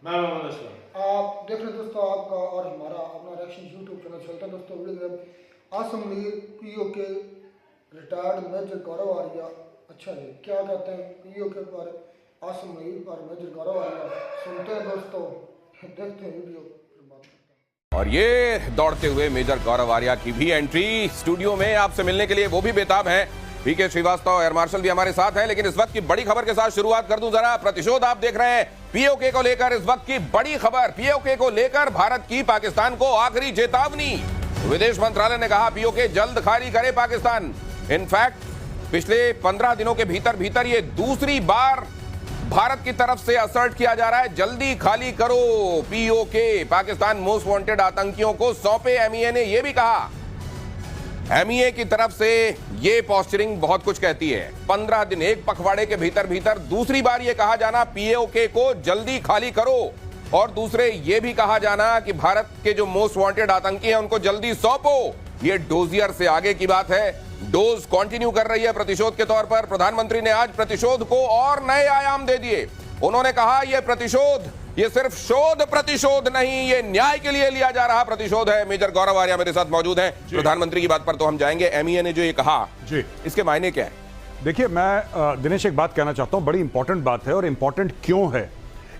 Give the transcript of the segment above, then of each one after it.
मैं मोहम्मद असलम। आप देख रहे हैं दोस्तों, आपका और हमारा अपना रिएक्शन यूट्यूब चैनल चलता है दोस्तों। वीडियो आसम league POK retired major Gaurav Arya. अच्छा जी, क्या कहते हैं पीओके पर, आसम लीग पर मेजर गौरव आर्या? सुनते हैं दोस्तों, देखते हैं वीडियो, फिर बात करते हैं। और ये दौड़ते हुए मेजर गौरव आर्या की भी एंट्री स्टूडियो में आपसे मिलने के लिए वो भी बेताब हैं। पीके श्रीवास्तव एयर मार्शल भी हमारे साथ हैं, लेकिन इस वक्त की बड़ी खबर के साथ शुरुआत कर दूं जरा। प्रतिशोध आप देख रहे हैं पीओके को लेकर, इस वक्त की बड़ी खबर पीओके को लेकर भारत की पाकिस्तान को आखिरी चेतावनी। विदेश मंत्रालय ने कहा पीओके जल्द खाली करे पाकिस्तान। इनफैक्ट पिछले 15 दिनों के भीतर ये दूसरी बार भारत की तरफ से असर्ट किया जा रहा है, जल्दी खाली करो पीओके। पाकिस्तान मोस्ट वांटेड आतंकियों को सौंपे एमईए ने यह भी कहा। एमईए की तरफ से ये पोस्चरिंग बहुत कुछ कहती है। 15 दिन, एक पखवाड़े के भीतर दूसरी बार ये कहा जाना पीओके को जल्दी खाली करो, और दूसरे ये भी कहा जाना कि भारत के जो मोस्ट वांटेड आतंकी हैं उनको जल्दी सौंपो। ये डोजियर से आगे की बात है। डोज कंटिन्यू कर रही है प्रतिशोध के तौर पर। प्रधानमंत्री ने आज प्रतिशोध को और नए आयाम दे दिए। उन्होंने कहा यह प्रतिशोध, ये सिर्फ शोध प्रतिशोध नहीं, ये न्याय के लिए लिया जा रहा प्रतिशोध है। मेजर गौरव आर्या मेरे साथ मौजूद हैं। प्रधानमंत्री की बात पर तो हम जाएंगे, एमईए ने जो ये कहा जी, इसके मायने क्या है? देखिए, मैं दिनेश एक बात कहना चाहता हूं, बड़ी इंपॉर्टेंट बात है। और इंपॉर्टेंट क्यों है?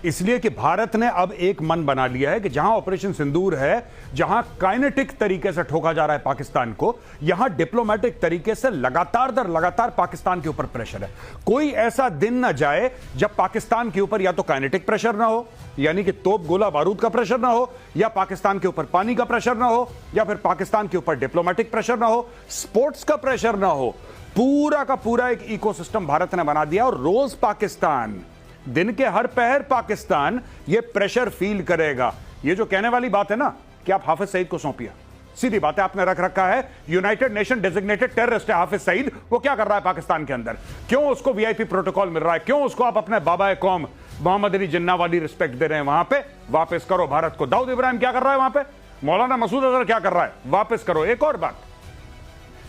इसलिए कि भारत ने अब एक मन बना लिया है कि जहां ऑपरेशन सिंदूर है, जहां काइनेटिक तरीके से ठोका जा रहा है पाकिस्तान को, यहां डिप्लोमेटिक तरीके से लगातार दर लगातार पाकिस्तान के ऊपर प्रेशर है। कोई ऐसा दिन ना जाए जब पाकिस्तान के ऊपर या तो काइनेटिक प्रेशर ना हो, यानी कि तोप गोला बारूद का प्रेशर ना हो, या पाकिस्तान के ऊपर पानी का प्रेशर ना हो, या फिर पाकिस्तान के ऊपर डिप्लोमेटिक प्रेशर ना हो, स्पोर्ट्स का प्रेशर ना हो। पूरा का पूरा एक इकोसिस्टम भारत ने बना दिया, और रोज पाकिस्तान, दिन के हर पहर पाकिस्तान ये प्रेशर फील करेगा। ये जो कहने वाली बात है ना कि आप हाफिज सईद को सौंपिए, सीधी बात है, आपने रख रखा है यूनाइटेड नेशन डेजिग्नेटेड टेररिस्ट है हाफिज सईद। वो क्या कर रहा है पाकिस्तान के अंदर? क्यों उसको वीआईपी प्रोटोकॉल मिल रहा है? क्यों उसको आप अपने बाबा कौम मोहम्मद अली जिन्ना वाली रिस्पेक्ट दे रहे हैं? वहां पे वापस करो भारत को। दाऊद इब्राहिम क्या कर रहा है वहां पे? मौलाना मसूद अजहर क्या कर रहा है? वापस करो। एक और बात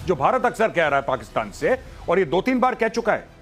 जो भारत अक्सर कह रहा है पाकिस्तान से, और ये 2-3 बार कह चुका है,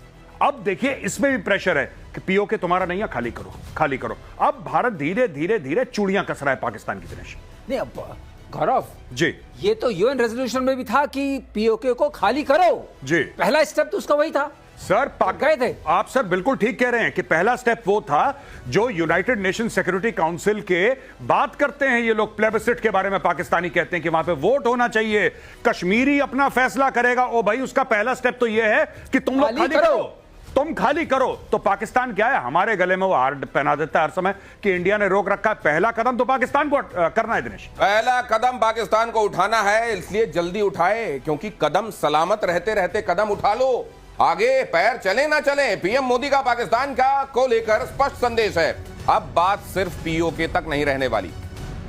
अब देखिए इसमें भी प्रेशर है कि पीओके तुम्हारा नहीं है, खाली करो, खाली करो। अब भारत धीरे धीरे धीरे चूड़ियां कस रहा है पाकिस्तान की दिनेश। नहीं, अब गौरव जी, ये तो यूएन रेजोल्यूशन में भी था कि पीओके को खाली करो जी। पहला स्टेप तो उसका वही था सर, गए थे आप सर बिल्कुल ठीक कह रहे हैं कि पहला स्टेप वो था जो यूनाइटेड नेशन सिक्योरिटी काउंसिल के बात करते हैं ये लोग, प्लेबिसिट के बारे में पाकिस्तानी कहते हैं कि वहां पे वोट होना चाहिए, कश्मीरी अपना फैसला करेगा। ओ भाई, उसका पहला स्टेप तो ये है कि तुम लोग खाली करो, तुम खाली करो। तो पाकिस्तान क्या है, हमारे गले में वो हार पहना देता है हर समय कि इंडिया ने रोक रखा है। पहला कदम तो पाकिस्तान को करना है दिनेश। पहला कदम पाकिस्तान को उठाना है, इसलिए जल्दी उठाए, क्योंकि कदम सलामत रहते रहते कदम उठा लो। आगे पैर चले ना चले, पीएम मोदी का पाकिस्तान का को लेकर स्पष्ट संदेश है। अब बात सिर्फ पीओके तक नहीं रहने वाली।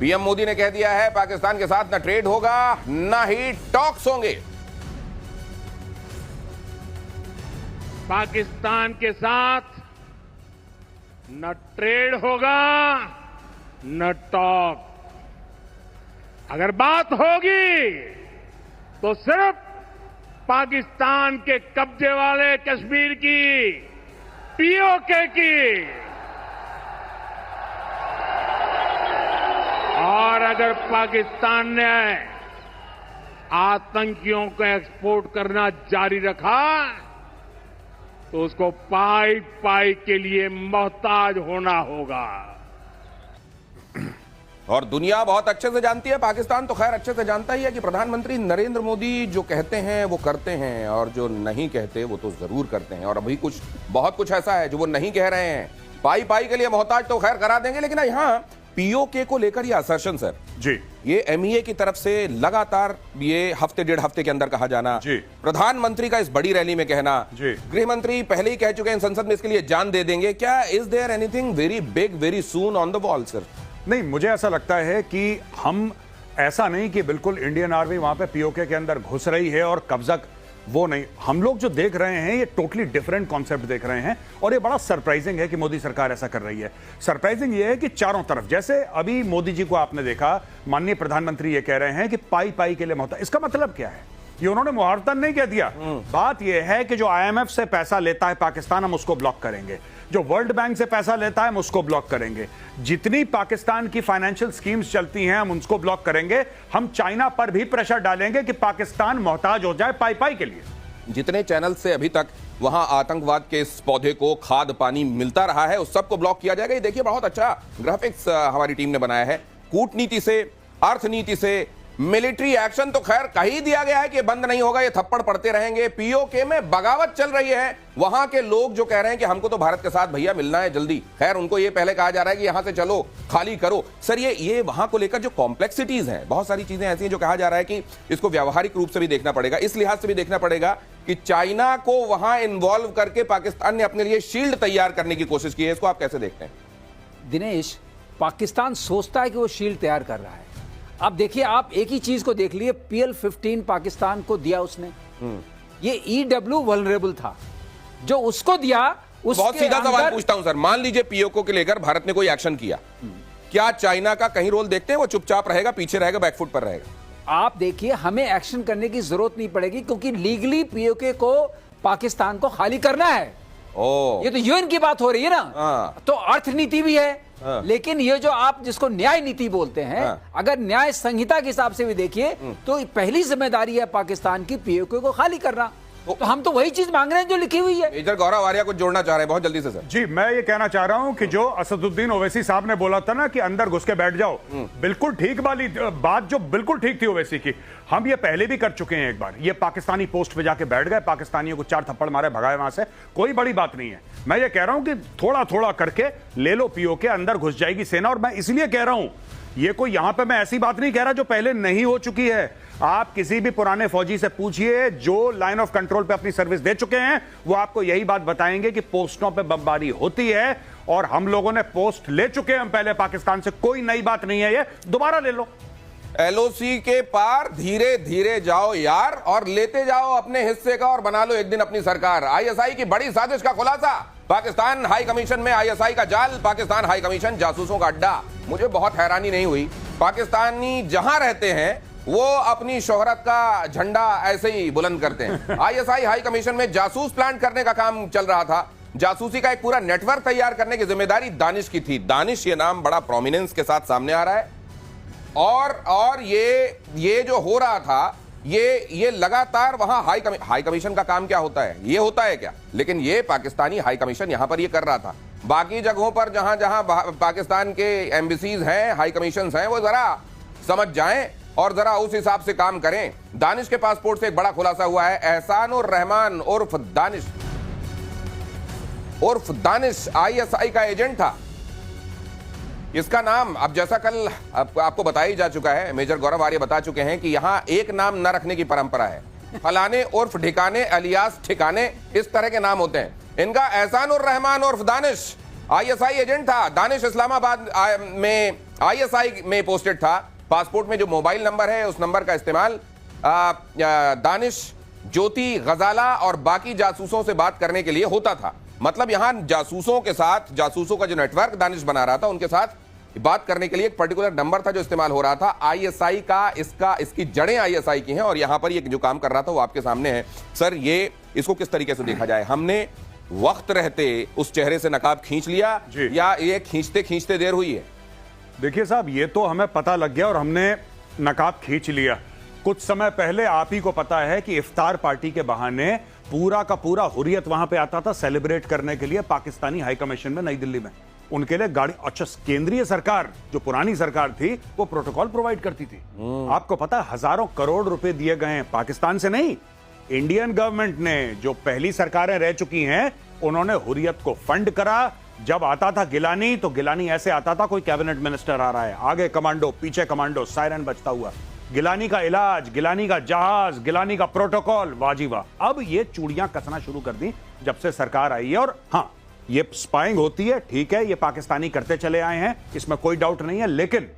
पीएम मोदी ने कह दिया है पाकिस्तान के साथ न ट्रेड होगा, न ही टॉक्स होंगे। पाकिस्तान के साथ न ट्रेड होगा न टॉक। अगर बात होगी तो सिर्फ पाकिस्तान के कब्जे वाले कश्मीर की, पीओके की। और अगर पाकिस्तान ने आतंकियों को एक्सपोर्ट करना जारी रखा तो उसको पाई पाई के लिए मोहताज होना होगा। और दुनिया बहुत अच्छे से जानती है, पाकिस्तान तो खैर अच्छे से जानता ही है कि प्रधानमंत्री नरेंद्र मोदी जो कहते हैं वो करते हैं, और जो नहीं कहते वो तो जरूर करते हैं। और अभी बहुत कुछ ऐसा है जो वो नहीं कह रहे हैं। पाई पाई के लिए मोहताज तो खैर करा देंगे, लेकिन यहाँ पीओके को लेकर ये असर्शन सर जी, ये एमईए की तरफ से लगातार ये हफ्ते 1.5 हफ्ते के अंदर कहा जाना, जी, प्रधानमंत्री का इस बड़ी रैली में कहना, जी, गृह मंत्री पहले ही कह चुके हैं संसद में इसके लिए जान दे देंगे। क्या is there anything very big very soon on the wall sir? नहीं, मुझे ऐसा लगता है कि हम ऐसा नहीं कि बिल्कुल इंडियन आर्मी वहां पे पीओके के अंदर घुस रही है और कब्जा, वो नहीं। हम लोग जो देख रहे हैं ये टोटली डिफरेंट कॉन्सेप्ट देख रहे हैं, और ये बड़ा सरप्राइजिंग है कि मोदी सरकार ऐसा कर रही है। सरप्राइजिंग ये है कि चारों तरफ, जैसे अभी मोदी जी को आपने देखा, माननीय प्रधानमंत्री ये कह रहे हैं कि पाई पाई के लिए मोहताज। इसका मतलब क्या है? ये उन्होंने मुहावरतन नहीं कह दिया। बात यह है कि जो आईएमएफ से पैसा लेता है पाकिस्तान, हम उसको ब्लॉक करेंगे। जो वर्ल्ड बैंक से पैसा लेता है हम उसको ब्लॉक करेंगे, जितनी पाकिस्तान की फाइनेंशियल स्कीम्स चलती हैं हम उसको ब्लॉक करेंगे, हम चाइना पर भी प्रेशर डालेंगे कि पाकिस्तान मोहताज हो जाए पाई पाई के लिए। जितने चैनल से अभी तक वहां आतंकवाद के इस पौधे को खाद पानी मिलता रहा है उस सबको ब्लॉक किया जाएगा। ये देखिए बहुत अच्छा ग्राफिक्स हमारी टीम ने बनाया है। कूटनीति से, अर्थनीति से, मिलिट्री एक्शन तो खैर कही दिया गया है कि बंद नहीं होगा, ये थप्पड़ पड़ते रहेंगे। पीओके में बगावत चल रही है, वहां के लोग जो कह रहे हैं कि हमको तो भारत के साथ भैया मिलना है जल्दी, खैर उनको ये पहले कहा जा रहा है कि यहां से चलो, खाली करो। सर ये वहां को लेकर जो कॉम्प्लेक्सिटीज हैं, बहुत सारी चीजें ऐसी हैं जो कहा जा रहा है कि इसको व्यावहारिक रूप से भी देखना पड़ेगा, इस लिहाज से भी देखना पड़ेगा कि चाइना को वहां इन्वॉल्व करके पाकिस्तान ने अपने लिए शील्ड तैयार करने की कोशिश की है। इसको आप कैसे देखते हैं? दिनेश, पाकिस्तान सोचता है कि वो शील्ड तैयार कर रहा है। अब देखिए, आप एक ही चीज को देख लिए, PL-15 पाकिस्तान को दिया उसने, ये EW वल्नरेबल था जो उसको दिया। बहुत सीधा सवाल पूछता हूं सर, मान लीजिए पीओके को लेकर भारत ने कोई एक्शन किया, क्या चाइना का कहीं रोल देखते हैं? वो चुपचाप रहेगा, पीछे रहेगा, बैकफुट पर रहेगा? आप देखिए, हमें एक्शन करने की जरूरत नहीं पड़ेगी क्योंकि लीगली पीओके को पाकिस्तान को खाली करना है। ये तो यूएन की बात हो रही है ना, तो अर्थनीति भी है। लेकिन ये जो आप जिसको न्याय नीति बोलते हैं, अगर न्याय संहिता के हिसाब से भी देखिए तो पहली जिम्मेदारी है पाकिस्तान की पीओके को खाली करना। तो हम तो वही चीज मांग रहे हैं जो लिखी हुई है। मेजर गौरव आर्या कुछ जोड़ना चाह रहे हैं बहुत जल्दी से सर। जी, मैं ये कहना चाह रहा हूं कि जो असदुद्दीन ओवैसी साहब ने बोला था ना कि अंदर घुस के बैठ जाओ, बिल्कुल ठीक वाली बात, जो बिल्कुल ठीक थी ओवैसी की, हम ये पहले भी कर चुके हैं। एक बार ये पाकिस्तानी पोस्ट पे जाके बैठ गए, पाकिस्तानियों को 4 थप्पड़ मारे, भगाए वहां से, कोई बड़ी बात नहीं है। मैं ये कह रहा हूं कि थोड़ा थोड़ा करके ले लो पीओके, अंदर घुस जाएगी सेना। और मैं इसलिए कह रहा हूं, ये कोई यहां पे मैं ऐसी बात नहीं कह रहा जो पहले नहीं हो चुकी है। आप किसी भी पुराने फौजी से पूछिए जो लाइन ऑफ कंट्रोल पे अपनी सर्विस दे चुके हैं, वो आपको यही बात बताएंगे कि पोस्टों पे बमबारी होती है और हम लोगों ने पोस्ट ले चुके हैं हम पहले पाकिस्तान से, कोई नई बात नहीं है, ये दोबारा ले लो। LOC के पार धीरे धीरे जाओ यार, और लेते जाओ अपने हिस्से का और बना लो एक दिन अपनी सरकार। ISI की बड़ी साजिश का खुलासा, पाकिस्तान हाई कमीशन में ISI का जाल, पाकिस्तान हाई कमीशन जासूसों का अड्डा। मुझे बहुत हैरानी नहीं हुई, पाकिस्तानी जहां रहते हैं वो अपनी शोहरत का झंडा ऐसे ही बुलंद करते हैं। ISI हाई कमीशन में जासूस प्लांट करने का काम चल रहा था, जासूसी का एक पूरा नेटवर्क तैयार करने की जिम्मेदारी दानिश की थी। दानिश ये नाम बड़ा प्रोमिनेंस के साथ सामने आ रहा है, और ये जो हो रहा था, ये लगातार वहां हाई कमीशन का काम क्या होता है, ये होता है क्या? लेकिन ये पाकिस्तानी हाई कमीशन यहां पर ये कर रहा था। बाकी जगहों पर जहां जहां पाकिस्तान के एम्बेसीज हैं, हाई कमीशन हैं, वो जरा समझ जाएं और जरा उस हिसाब से काम करें। दानिश के पासपोर्ट से एक बड़ा खुलासा हुआ है। एहसानुर रहमान उर्फ दानिश ISI का एजेंट था। इसका नाम, अब जैसा कल आपको बताया जा चुका है, मेजर गौरव आर्य बता चुके हैं कि यहां एक नाम न रखने की परंपरा है। फलाने उर्फ ठिकाने, अलियास ठिकाने, इस तरह के नाम होते हैं। इनका एहसानुर रहमान उर्फ दानिश ISI एजेंट था। दानिश इस्लामाबाद में ISI में पोस्टेड था। पासपोर्ट में जो मोबाइल नंबर है उस नंबर का इस्तेमाल दानिश, ज्योति, गजाला और बाकी जासूसों से बात करने के लिए होता था। मतलब यहां जासूसों के साथ, जासूसों का जो नेटवर्क दानिश बना रहा था, उनके साथ बात करने के लिए एक पर्टिकुलर नंबर था जो इस्तेमाल हो रहा था। ISI का, इसकी जड़ें ISI की हैं और यहां पर ये जो काम कर रहा था वो आपके सामने है। सर, ये इसको किस तरीके से देखा जाए? हमने वक्त रहते उस चेहरे से नकाब खींच लिया या ये खींचते खींचते देर हुई है? देखिए साहब, ये तो हमें पता लग गया और हमने नकाब खींच लिया। कुछ समय पहले आप ही को पता है कि इफ्तार पार्टी के बहाने पूरा का पूरा हुर्रियत वहां पे आता था सेलिब्रेट करने के लिए पाकिस्तानी हाई कमीशन में नई दिल्ली में। उनके लिए गाड़ी, अच्छा, केंद्रीय सरकार जो पुरानी सरकार थी वो प्रोटोकॉल प्रोवाइड करती थी। आपको पता है हजारों करोड़ रुपए दिए गए हैं, पाकिस्तान से नहीं, इंडियन गवर्नमेंट ने, जो पहली सरकारें रह चुकी हैं, उन्होंने हुर्रियत को फंड करा। जब आता था गिलानी, तो गिलानी ऐसे आता था कोई कैबिनेट मिनिस्टर आ रहा है, आगे कमांडो, पीछे कमांडो, सायरन बजता हुआ। गिलानी का इलाज, गिलानी का जहाज, गिलानी का प्रोटोकॉल, वाजीवा। अब ये चूड़ियां कसना शुरू कर दी जब से सरकार आई है। और हाँ, ये स्पाइंग होती है, ठीक है, ये पाकिस्तानी करते चले आए हैं, इसमें कोई डाउट नहीं है। लेकिन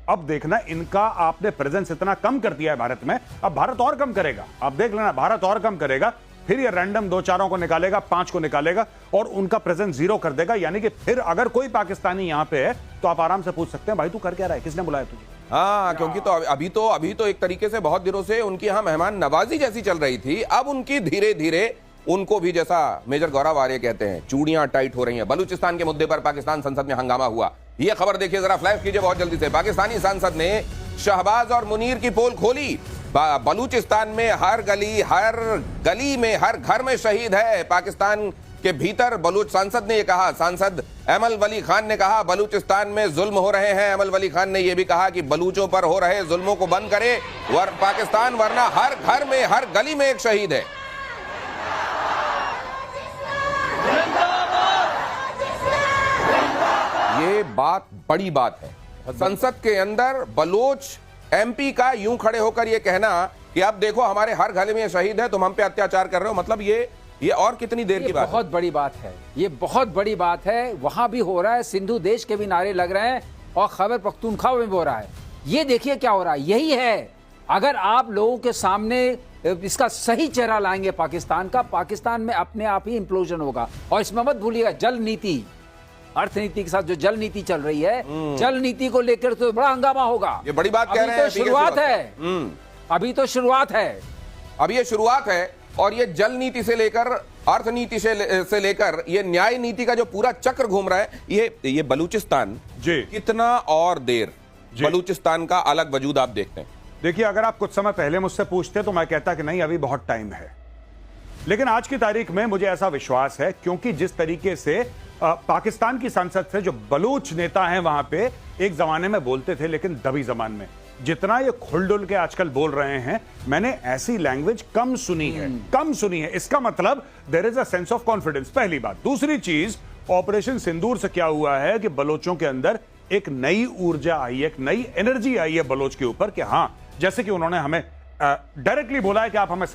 अब देखना, इनका आपने प्रेजेंस इतना कम कर दिया है भारत में, अब भारत और कम करेगा। आप देख लेना, भारत और कम करेगा, फिर ये रैंडम 2-4 को निकालेगा, 5 को निकालेगा और उनका प्रेजेंस 0 कर देगा। यानी कि फिर अगर कोई पाकिस्तानी यहां पे है तो आप आराम से पूछ सकते हैं, भाई तू कर क्या रहा है, किसने बुलाया तुझे? हाँ, क्योंकि तो अभी तो एक तरीके से बहुत दिनों से उनकी यहां मेहमान नवाजी जैसी चल रही थी। अब उनकी धीरे धीरे उनको भी, जैसा मेजर गौरव आर्य कहते हैं, चूड़ियां टाइट हो रही हैं। बलूचिस्तान के मुद्दे पर पाकिस्तान संसद में हंगामा हुआ। यह खबर देखिए जरा, फ्लैश कीजिए बहुत जल्दी से। पाकिस्तानी सांसद ने शहबाज और मुनीर की पोल खोली। बलूचिस्तान में हर गली में, हर घर में शहीद है। पाकिस्तान के भीतर बलूच सांसद ने यह कहा। सांसद अमल वली खान ने कहा बलूचिस्तान में जुल्म हो रहे हैं। अमल वली खान ने यह भी कहा कि बलूचों पर हो रहे जुल्मों को बंद करे पाकिस्तान, वरना हर घर में, हर गली में एक शहीद है। ये बात बड़ी बात है। संसद के अंदर बलोच एमपी का यूं खड़े होकर यह कहना कि अब देखो हमारे हर गली में शहीद है, तुम हम पे अत्याचार कर रहे हो, मतलब ये और कितनी देर की बात है? बहुत बड़ी बात है, ये बहुत बड़ी बात है। वहां भी हो रहा है, सिंधु देश के भी नारे लग रहे हैं और खैबर पख्तूनख्वा में भी हो रहा है। ये देखिए क्या हो रहा है, यही है। अगर आप लोगों के सामने इसका सही चेहरा लाएंगे पाकिस्तान का, पाकिस्तान में अपने आप ही इंप्लोजन होगा। और इसमें मत भूलिएगा, जल नीति, अर्थनीति के साथ जो जल नीति चल रही है, जल नीति को लेकर तो बड़ा हंगामा होगा। ये बड़ी बात कह रहे हैं। तो शुरुआत है, अभी तो शुरुआत है, अब ये शुरुआत है। और ये जल नीति से लेकर अर्थनीति से लेकर ये न्याय नीति का जो पूरा चक्र घूम रहा है, ये बलूचिस्तान जी कितना और देर बलूचिस्तान का अलग वजूद आप देखते हैं। देखिए, अगर आप कुछ समय पहले मुझसे पूछते तो मैं कहता कि नहीं, अभी बहुत टाइम है। लेकिन आज की तारीख में मुझे ऐसा विश्वास है, क्योंकि जिस तरीके से पाकिस्तान की संसद से जो बलूच नेता हैं वहां पे एक जमाने में बोलते थे, लेकिन दबी जबान में, जितना ये खुलडुल के आजकल बोल रहे हैं, मैंने ऐसी लैंग्वेज कम सुनी है। इसका मतलब there is a sense of confidence, पहली बात। दूसरी चीज, ऑपरेशन सिंदूर से क्या हुआ है कि बलोचों के अंदर एक नई ऊर्जा आई है, एक नई एनर्जी आई है बलोच के ऊपर, कि हां, जैसे कि उन्होंने हमें डायरेक्टली बोला है कि आप हमें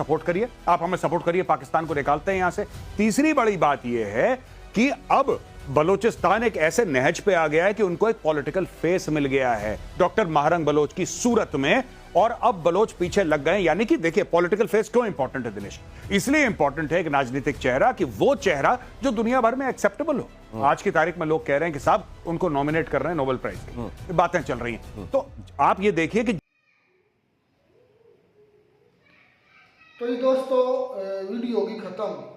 सपोर्ट करिए, पाकिस्तान को निकालते हैं यहां से। तीसरी बड़ी बात यह है कि अब बलोचिस्तान एक ऐसे नहज पे आ गया है कि उनको एक पॉलिटिकल फेस मिल गया है डॉक्टर महारंग बलोच की सूरत में, और अब बलोच पीछे लग गए। यानी कि देखिए, पॉलिटिकल फेस क्यों इंपॉर्टेंट है दिनेश? इसलिए इंपॉर्टेंट है एक राजनीतिक चेहरा, कि वो चेहरा जो दुनिया भर में एक्सेप्टेबल हो। आज की तारीख में लोग कह रहे हैं कि साहब उनको नॉमिनेट कर रहे हैं नोबेल प्राइज की, बातें चल रही हैं। तो आप ये देखिए कि तो ये दोस्तों वीडियो होगी खत्म।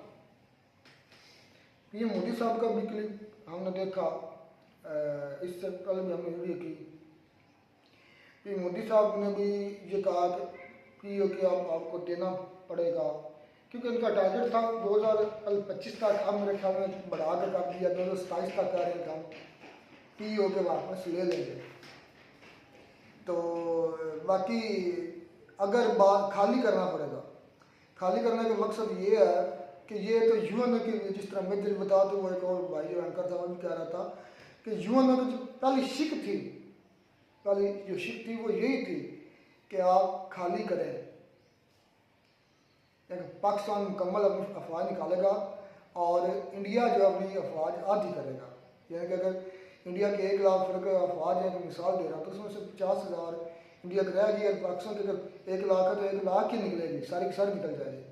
ये मोदी साहब का भी क्लिप हमने देखा, इससे कल भी हमने वीडियो की। फिर मोदी साहब ने भी ये कहा कि आपको देना पड़ेगा, क्योंकि उनका टारगेट था 2025 तक, अब मेरे ख्याल में बढ़ा कर कर दिया, 2027 तक कह रहे हैं कि हम पीओ के वापस ले लेंगे। तो बाकी अगर बात खाली करना पड़ेगा, खाली करने का मकसद ये है कि ये तो यूएनओ की, जिस तरह मैं दिल बता दूँ, वो एक और भाई जो एंकर था वो भी कह रहा था कि यूएनओ की जो पहली शिक थी, पहली जो शिक थी वो यही थी कि आप खाली करें। पाकिस्तान मुकम्मल अपनी अफवाज निकालेगा और इंडिया जो अपनी अफवाज आधी करेगा। यानी कि अगर इंडिया के 1 लाख अफवाज हैं, तो मिसाल दे रहा, तो उसमें से 50,000 इंडिया की रहेगी। अगर पाकिस्तान के अगर 1 लाख है तो 1 लाख ही निकलेगी, सारी की सारी निकल जाएगी।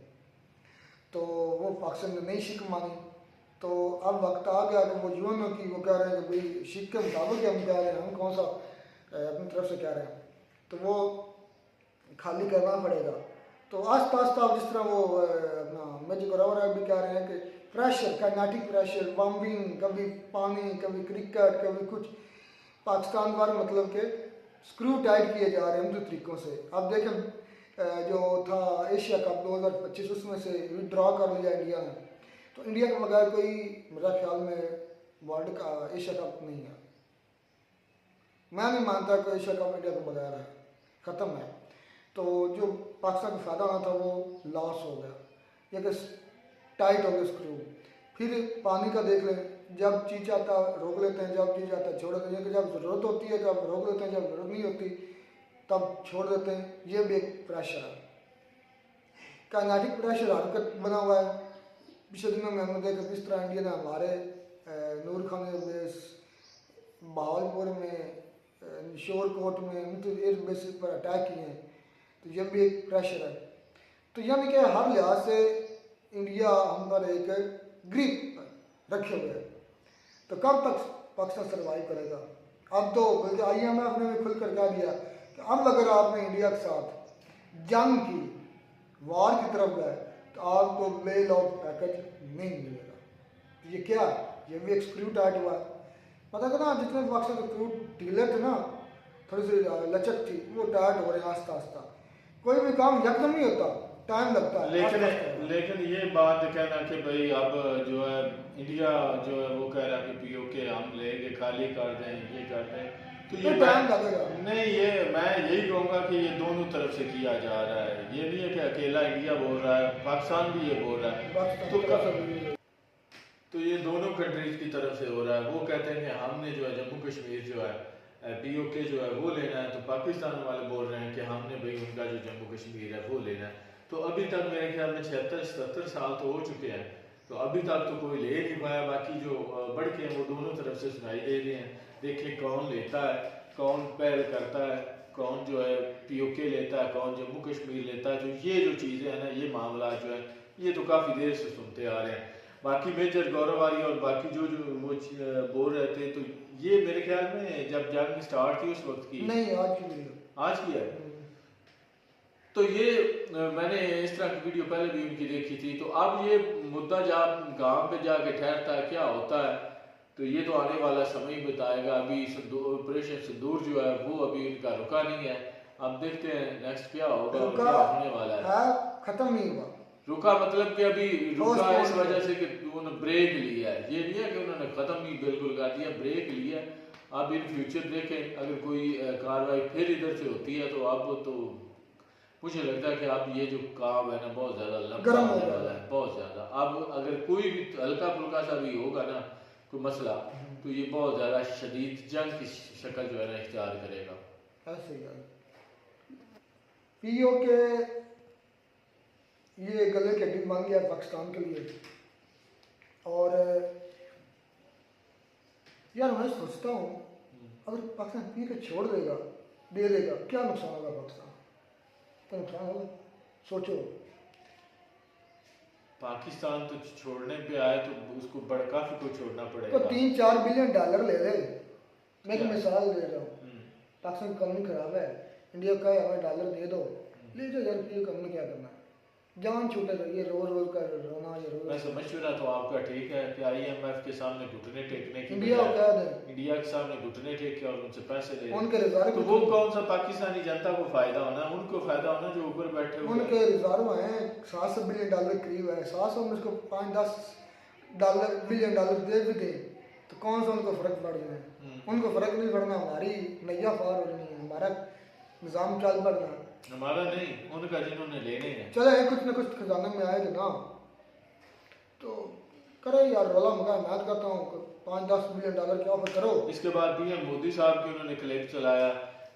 तो वो पाकिस्तान ने नई शिक मानी। तो अब वक्त आ गया कि वो यूएनओ की, वो कह रहे हैं कि भाई शिक के मुताबिक हम कह रहे हैं, हम कौन सा अपनी तरफ से कह रहे हैं, तो वो खाली करना पड़ेगा। तो आस्ता आस्ता जिस तरह वो अपना मेजर गौरव भी कह रहे हैं कि प्रेशर, काइनेटिक प्रेशर, बॉम्बिंग, कभी पानी, कभी क्रिकेट, कभी कुछ, पाकिस्तान पर मतलब के स्क्रू टाइट किए जा रहे हैं दो तरीक़ों से। अब देखें, जो था एशिया कप 2025, उसमें से विड्रॉ कर लिया इंडिया ने, तो इंडिया के बगैर कोई मेरा ख्याल में वर्ल्ड का एशिया कप नहीं है। मैं नहीं मानता कि एशिया कप इंडिया के बगैर है, ख़त्म है। तो जो पाकिस्तान को फ़ायदा होना था वो लॉस हो गया, ये कि टाइट हो गया स्क्रू। फिर पानी का देख लें, जब चीज़ चाहता रोक लेते हैं, जब चीज़ चाहता छोड़ देते हैं, जब ज़रूरत होती है तब रोक लेते हैं, जब ज़रूरत नहीं होती तब छोड़ देते हैं। ये भी एक प्रेशर है, काइनेटिक प्रेशर हरकत बना हुआ है। पिछले दिनों में हमने देखा किस तरह इंडिया ने हमारे नूर खान बेस, बहावलपुर में, शोरकोट में, तो एयर बेसिस पर अटैक किए हैं। तो यह भी एक प्रेशर है। तो यानी कि हर लिहाज से इंडिया हम पर एक ग्रिप रखे हुए है। तो कब तक पाकिस्तान सर्वाइव करेगा? अब तो बल्कि IMF ने भी खुलकर कह दिया कि अब अगर आपने इंडिया के साथ जंग की, वार की तरफ गए, आपको बेल आउट पैकेज नहीं मिलेगा। ये क्या है? ये भी एक स्क्रू टाइट हुआ है। पता करना जितने पाकिस्तान के क्रू ढीले थे ना, थोड़ी सी लचक थी, वो टाइट हो रहे हैं आस्ता आस्ता। कोई भी काम यकदम नहीं होता, टाइम लगता है। लेकिन ये बात कहना कि भाई अब जो है इंडिया जो है वो कह रहा है कि पीओके हम लेके खाली कर दें, ये कर दें, तो ये टाइम लगेगा। नहीं, ये मैं यही कहूँगा कि ये दोनों तरफ से किया जा रहा है। ये नहीं है कि अकेला इंडिया बोल रहा है, पाकिस्तान भी ये बोल रहा है, तो ये दोनों कंट्रीज की तरफ से हो रहा है। वो कहते हैं कि हमने जो है जम्मू कश्मीर जो है पीओके जो है वो लेना है, तो पाकिस्तान वाले बोल रहे हैं कि हमने भाई उनका जो जम्मू कश्मीर है वो लेना है। तो अभी तक मेरे ख्याल में 76-77 साल तो हो चुके हैं, तो अभी तक तो कोई ले नहीं पाया। बाकी जो बढ़ के हैं वो दोनों तरफ से सुनाई दे रहे हैं। देखिए कौन लेता है, कौन पहल करता है, कौन जो है पीओके लेता है, कौन जम्मू कश्मीर लेता है। तो ये जो चीज़ें हैं ना, ये मामला जो है ये तो काफ़ी देर से सुनते आ रहे हैं। बाकी मेजर गौरव आर्या और बाकी जो वो बोल रहे थे, तो ये मेरे ख्याल में जब जंग स्टार्ट थी उस वक्त की नहीं, आज की है। तो ये मैंने इस तरह की वीडियो पहले भी उनकी देखी थी। तो अब ये मुद्दा जब गांव पे जाके ठहरता है, क्या होता है, तो ये तो आने वाला समय ही बताएगा। अभी ऑपरेशन सिंदूर जो है वो अभी उनका रुका नहीं है। अब देखते हैं नेक्स्ट क्या होगा और क्या होने वाला है। खत्म नहीं हुआ, रुका मतलब कि अभी रुका इस वजह से कि उन्होंने ब्रेक लिया है। ये नहीं है कि उन्होंने खत्म नहीं बिल्कुल कर दिया, ब्रेक लिया। अब इन फ्यूचर देखें अगर कोई कार्रवाई फिर इधर से होती है तो अब तो मुझे लगता है कि अब ये जो काम है ना बहुत ज्यादा लंबा होने वाला है, बहुत ज्यादा। अब अगर कोई भी हल्का फुल्का सा भी होगा ना कोई मसला, तो ये बहुत ज्यादा शदीद जंग की शक्ल जो है ना इख्तियार करेगा। ऐसे ही पीओके ये गले के हड्डी बन गया पाकिस्तान के लिए। और यार मैं सोचता हूँ अगर पाकिस्तान पी के छोड़ देगा, दे देगा, क्या नुकसान होगा पाकिस्तान? क्या नुकसान होगा? सोचो। पाकिस्तान तो छोड़ने पे आए तो उसको बड़ा काफी कुछ छोड़ना तो पड़ेगा। $3-4 बिलियन ले ले। मैं एक मिसाल दे रहा हूँ। पाकिस्तान की इकॉनमी खराब है, इंडिया का हमें डॉलर दे दो, ले जाओ यार, पी इकॉनमी क्या करना है? जान छूटे तो ये रोज रोज का रोना, ये रोज। मैं समझ रहा तो आपका ठीक है कि IMF के सामने घुटने टेकने की इंडिया क्या है? इंडिया के सामने घुटने टेक के और उनसे पैसे ले उनके रिजर्व, तो वो कौन सा पाकिस्तानी जनता को फायदा होना? उनको फायदा होना जो ऊपर बैठे हुए उनके रिजर्व हैं $700 बिलियन करीब है। 700 में उसको $5-10 बिलियन दे भी दे तो कौन सा उनको फर्क पड़ जाए? उनको फर्क नहीं पड़ना, हमारी नैया पार हो रही है, हमारा निज़ाम चल पड़ना, हमारा नहीं, उनका जिन्होंने लेने हैं। चले कुछ ना कुछ खजाने में आएगा ना, तो करे यार रोला मगा। मैं कहता हूँ $5-10 बिलियन क्या ऑफर करो। इसके बाद PM मोदी साहब की उन्होंने क्लिप चलाया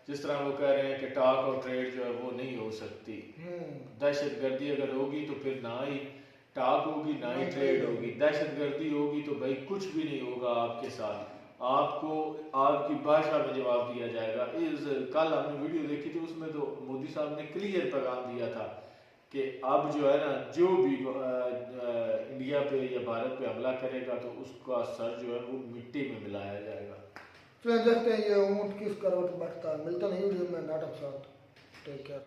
जिस तरह वो कह रहे हैं कि टॉक और ट्रेड जो है वो नहीं हो सकती। दहशतगर्दी अगर होगी तो फिर ना ही टॉक होगी ना ही ट्रेड होगी। दहशतगर्दी होगी तो भाई कुछ भी नहीं होगा आपके साथ, आपको आपकी भाषा में जवाब दिया जाएगा। कल हमने वीडियो देखी थी, उसमें तो मोदी साहब ने क्लियर पैगाम दिया था कि अब जो है ना जो भी इंडिया पे या भारत पे हमला करेगा तो उसका सर जो है वो मिट्टी में मिलाया जाएगा। तो देखते हैं ये ऊँट किस करवट बैठता है। मिलता नहीं वीडियो में नाटक साथ। Take care.